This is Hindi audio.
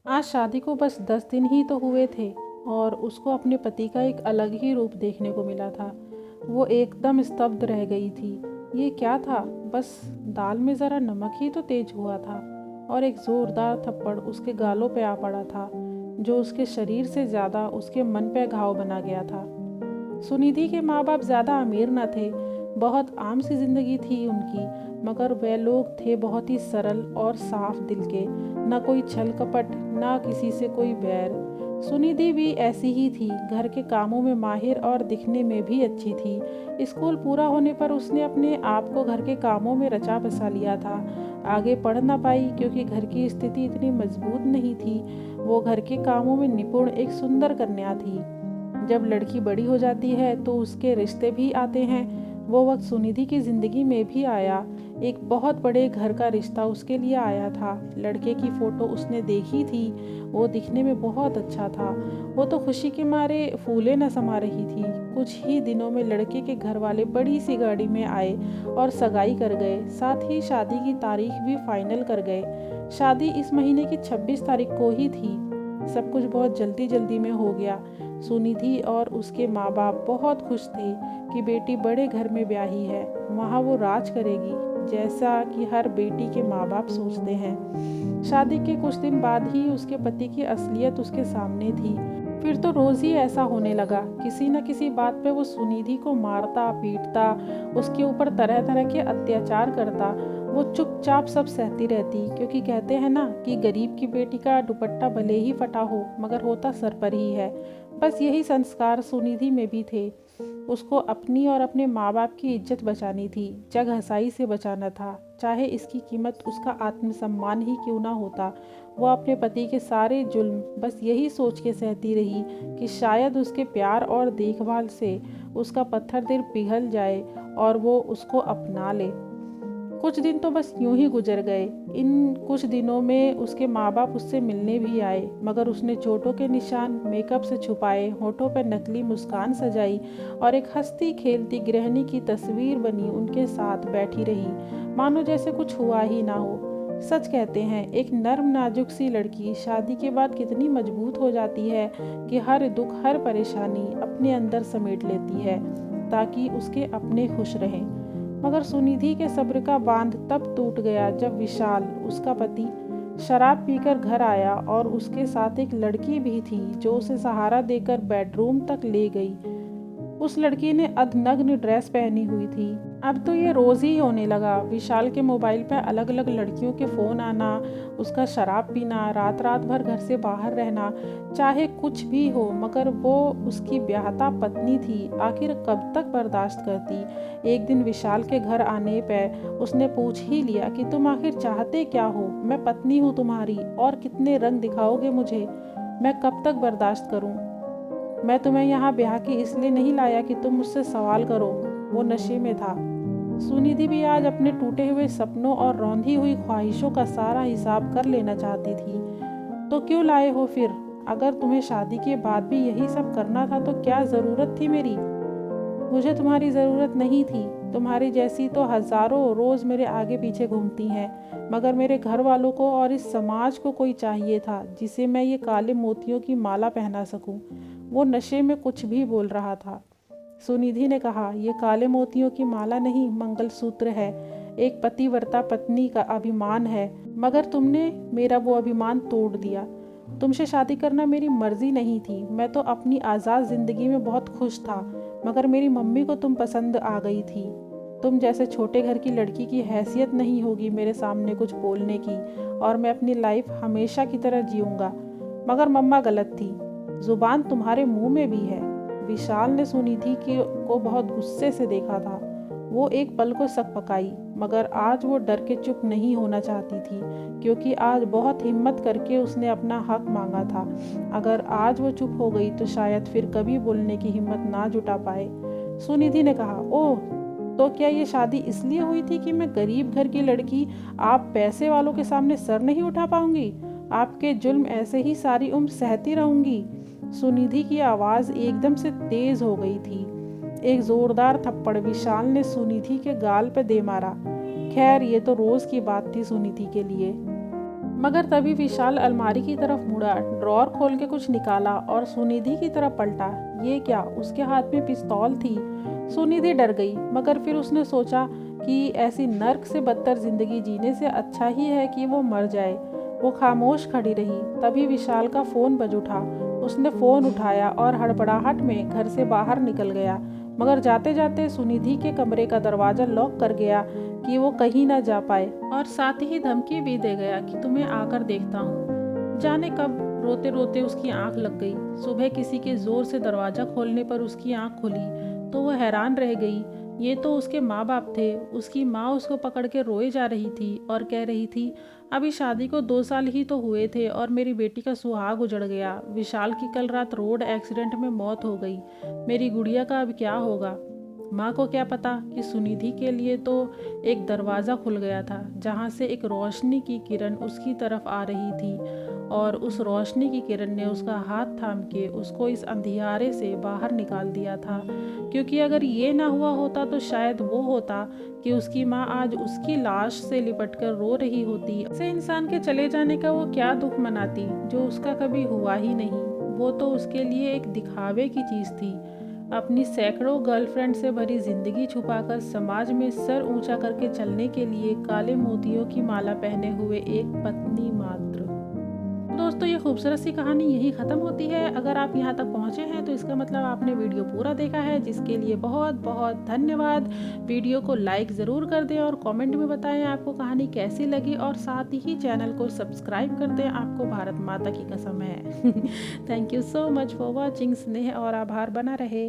आज शादी को बस 10 दिन ही तो हुए थे और उसको अपने पति का एक अलग ही रूप देखने को मिला था। वो एकदम स्तब्ध रह गई थी। ये क्या था? बस दाल में ज़रा नमक ही तो तेज हुआ था और एक ज़ोरदार थप्पड़ उसके गालों पे आ पड़ा था, जो उसके शरीर से ज़्यादा उसके मन पे घाव बना गया था। सुनिधि के माँ बाप ज़्यादा अमीर न थे, बहुत आम सी जिंदगी थी उनकी, मगर वे लोग थे बहुत ही सरल और साफ दिल के। न कोई छल कपट, न किसी से कोई बैर। सुनिधि भी ऐसी ही थी, घर के कामों में माहिर और दिखने में भी अच्छी थी। स्कूल पूरा होने पर उसने अपने आप को घर के कामों में रचा बसा लिया था। आगे पढ़ ना पाई क्योंकि घर की स्थिति इतनी मजबूत नहीं थी। वो घर के कामों में निपुण एक सुंदर कन्या थी। जब लड़की बड़ी हो जाती है तो उसके रिश्ते भी आते हैं। वो वक्त सुनिधि की जिंदगी में भी आया। एक बहुत बड़े घर का रिश्ता उसके लिए आया था। लड़के की फोटो उसने देखी थी। वो दिखने में बहुत अच्छा था। वो तो खुशी के मारे फूले न समा रही थी। कुछ ही दिनों में लड़के के घर वाले बड़ी सी गाड़ी में आए और सगाई कर गए। साथ ही शादी की तारीख भी फाइनल कर गए। शादी इस महीने की 26 तारीख को ही थी। सब कुछ बहुत जल्दी जल्दी में हो गया। सुनिधि और उसके माँ बाप बहुत खुश थे कि बेटी बड़े घर में ब्याही है, वहाँ वो राज करेगी, जैसा कि हर बेटी के माँ बाप सोचते हैं। शादी के कुछ दिन बाद ही उसके पति की असलियत उसके सामने थी। फिर तो रोज ही ऐसा होने लगा। किसी न किसी बात पे वो सुनिधि को मारता पीटता, उसके ऊपर तरह तरह के अत्याचार करता। वो चुपचाप सब सहती रहती, क्योंकि कहते हैं ना कि गरीब की बेटी का दुपट्टा भले ही फटा हो मगर होता सर पर ही है। बस यही संस्कार सुनिधि में भी थे। उसको अपनी और अपने माँ बाप की इज्जत बचानी थी, जग हंसाई से बचाना था, चाहे इसकी कीमत उसका आत्मसम्मान ही क्यों ना होता। वो अपने पति के सारे जुल्म बस यही सोच के सहती रही कि शायद उसके प्यार और देखभाल से उसका पत्थर दिल पिघल जाए और वो उसको अपना ले। कुछ दिन तो बस यूं ही गुजर गए। इन कुछ दिनों में उसके माँ बाप उससे मिलने भी आए, मगर उसने चोटों के निशान मेकअप से छुपाए, होठों पर नकली मुस्कान सजाई और एक हंसती खेलती गृहिणी की तस्वीर बनी उनके साथ बैठी रही, मानो जैसे कुछ हुआ ही ना हो। सच कहते हैं, एक नर्म नाजुक सी लड़की शादी के बाद कितनी मजबूत हो जाती है कि हर दुख हर परेशानी अपने अंदर समेट लेती है ताकि उसके अपने खुश रहें। मगर सुनिधि के सब्र का बांध तब टूट गया जब विशाल, उसका पति, शराब पीकर घर आया और उसके साथ एक लड़की भी थी जो उसे सहारा देकर बेडरूम तक ले गई। उस लड़की ने अर्धनग्न ड्रेस पहनी हुई थी। अब तो ये रोज ही होने लगा। विशाल के मोबाइल पर अलग अलग लड़कियों के फोन आना, उसका शराब पीना, रात रात भर घर से बाहर रहना, चाहे कुछ भी हो मगर वो उसकी ब्याहता पत्नी थी। आखिर कब तक बर्दाश्त करती। एक दिन विशाल के घर आने पर उसने पूछ ही लिया कि तुम आखिर चाहते क्या हो? मैं पत्नी हूँ तुम्हारी, और कितने रंग दिखाओगे मुझे? मैं कब तक बर्दाश्त करूँ? मैं तुम्हें यहाँ ब्याह के इसलिए नहीं लाया कि तुम मुझसे सवाल करो। वो नशे में था। सुनिधि भी आज अपने टूटे हुए सपनों और रौंधी हुई ख्वाहिशों का सारा हिसाब कर लेना चाहती थी। तो क्यों लाए हो फिर? अगर तुम्हें शादी के बाद भी यही सब करना था तो क्या ज़रूरत थी मेरी? मुझे तुम्हारी ज़रूरत नहीं थी। तुम्हारी जैसी तो हज़ारों रोज़ मेरे आगे पीछे घूमती हैं, मगर मेरे घर वालों को और इस समाज को कोई चाहिए था जिसे मैं ये काले मोतियों की माला पहना सकूं। वो नशे में कुछ भी बोल रहा था। सुनिधि ने कहा, ये काले मोतियों की माला नहीं, मंगलसूत्र है। एक पतिव्रता पत्नी का अभिमान है, मगर तुमने मेरा वो अभिमान तोड़ दिया। तुमसे शादी करना मेरी मर्जी नहीं थी। मैं तो अपनी आज़ाद ज़िंदगी में बहुत खुश था, मगर मेरी मम्मी को तुम पसंद आ गई थी। तुम जैसे छोटे घर की लड़की की हैसियत नहीं होगी मेरे सामने कुछ बोलने की, और मैं अपनी लाइफ हमेशा की तरह जीऊँगा। मगर मम्मा गलत थी। जुबान तुम्हारे मुंह में भी है। विशाल ने सुनिधि को बहुत गुस्से से देखा था। वो एक पल को सक पकाई, मगर आज वो डर के चुप नहीं होना चाहती थी, क्योंकि आज बहुत हिम्मत करके उसने अपना हक मांगा था। अगर आज वो चुप हो गई तो शायद फिर कभी बोलने की हिम्मत ना जुटा पाए। सुनिधि ने कहा, ओह, तो क्या ये शादी इसलिए हुई थी कि मैं गरीब घर की लड़की आप पैसे वालों के सामने सर नहीं उठा पाऊंगी? आपके जुल्म ऐसे ही सारी उम्र सहती रहूंगी? सुनिधि की आवाज़ एकदम से तेज हो गई थी। एक जोरदार थप्पड़ विशाल ने सुनिधि के गाल पर दे मारा। खैर, ये तो रोज की बात थी सुनिधि के लिए। मगर तभी विशाल अलमारी की तरफ मुड़ा, ड्रॉर खोल के कुछ निकाला और सुनिधि की तरफ पलटा। ये क्या? उसके हाथ में पिस्तौल थी। सुनिधि डर गई, मगर फिर उसने सोचा कि ऐसी नर्क से बदतर जिंदगी जीने से अच्छा ही है कि वो मर जाए। वो खामोश खड़ी रही। तभी विशाल का फ़ोन बज उठा। उसने फ़ोन उठाया और हड़बड़ाहट में घर से बाहर निकल गया, मगर जाते जाते सुनिधि के कमरे का दरवाज़ा लॉक कर गया कि वो कहीं ना जा पाए, और साथ ही धमकी भी दे गया कि तुम्हें आकर देखता हूँ। जाने कब रोते रोते उसकी आंख लग गई। सुबह किसी के ज़ोर से दरवाज़ा खोलने पर उसकी आंख खुली तो वो हैरान रह गई। ये तो उसके माँ बाप थे। उसकी माँ उसको पकड़ के रोए जा रही थी और कह रही थी, अभी शादी को 2 साल ही तो हुए थे और मेरी बेटी का सुहाग उजड़ गया। विशाल की कल रात रोड एक्सीडेंट में मौत हो गई। मेरी गुड़िया का अब क्या होगा? माँ को क्या पता कि सुनिधि के लिए तो एक दरवाज़ा खुल गया था, जहाँ से एक रोशनी की किरण उसकी तरफ आ रही थी, और उस रोशनी की किरण ने उसका हाथ थाम के उसको इस अंधियारे से बाहर निकाल दिया था। क्योंकि अगर ये ना हुआ होता तो शायद वो होता कि उसकी माँ आज उसकी लाश से लिपटकर रो रही होती। ऐसे इंसान के चले जाने का वो क्या दुख मनाती जो उसका कभी हुआ ही नहीं। वो तो उसके लिए एक दिखावे की चीज़ थी। अपनी सैकड़ों गर्लफ्रेंड से भरी जिंदगी छुपाकर समाज में सर ऊंचा करके चलने के लिए काले मोतियों की माला पहने हुए एक पत्नी मात्र। दोस्तों, ये खूबसूरत सी कहानी यही ख़त्म होती है। अगर आप यहाँ तक पहुँचे हैं तो इसका मतलब आपने वीडियो पूरा देखा है, जिसके लिए बहुत बहुत धन्यवाद। वीडियो को लाइक ज़रूर कर दें और कमेंट में बताएं आपको कहानी कैसी लगी, और साथ ही चैनल को सब्सक्राइब कर दें। आपको भारत माता की कसम है। Thank you so much for watching. स्नेह और आभार बना रहे।